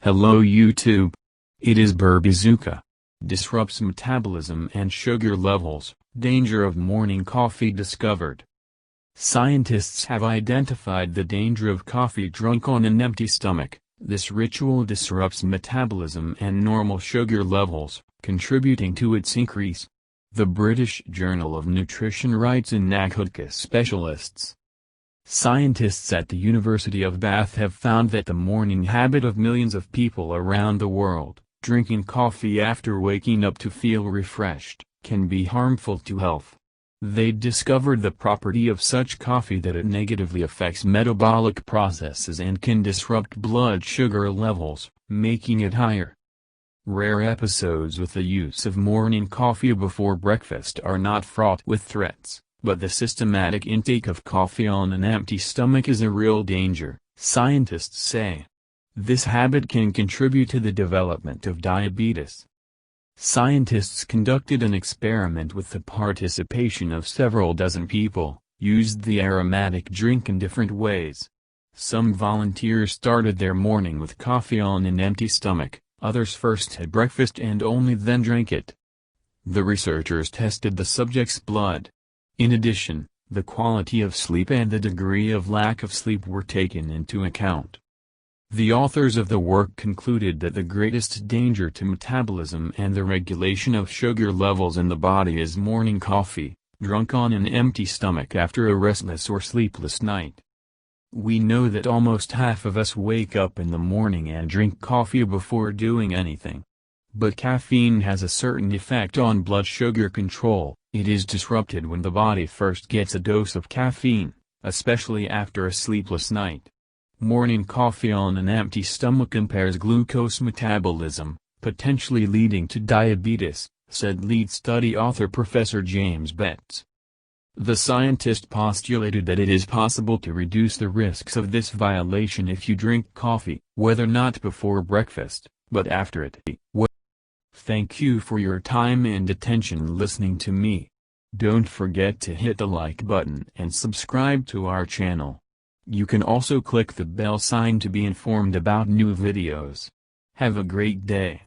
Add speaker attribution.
Speaker 1: Hello YouTube. It is Berbizooka. Disrupts metabolism and sugar levels, danger of morning coffee discovered. Scientists have identified the danger of coffee drunk on an empty stomach. This ritual disrupts metabolism and normal sugar levels, contributing to its increase. The British Journal of Nutrition writes in narcotics specialists. Scientists at the University of Bath have found that the morning habit of millions of people around the world, drinking coffee after waking up to feel refreshed, can be harmful to health. They discovered the property of such coffee that it negatively affects metabolic processes and can disrupt blood sugar levels, making it higher. Rare episodes with the use of morning coffee before breakfast are not fraught with threats. But the systematic intake of coffee on an empty stomach is a real danger, scientists say. This habit can contribute to the development of diabetes. Scientists conducted an experiment with the participation of several dozen people, used the aromatic drink in different ways. Some volunteers started their morning with coffee on an empty stomach, others first had breakfast and only then drank it. The researchers tested the subject's blood. In addition, the quality of sleep and the degree of lack of sleep were taken into account. The authors of the work concluded that the greatest danger to metabolism and the regulation of sugar levels in the body is morning coffee, drunk on an empty stomach after a restless or sleepless night. We know that almost half of us wake up in the morning and drink coffee before doing anything. But caffeine has a certain effect on blood sugar control. It is disrupted when the body first gets a dose of caffeine, especially after a sleepless night. Morning coffee on an empty stomach impairs glucose metabolism, potentially leading to diabetes, said lead study author Professor James Betts. The scientist postulated that it is possible to reduce the risks of this violation if you drink coffee, whether not before breakfast, but after it. Thank you for your time and attention listening to me. Don't forget to hit the like button and subscribe to our channel. You can also click the bell sign to be informed about new videos. Have a great day.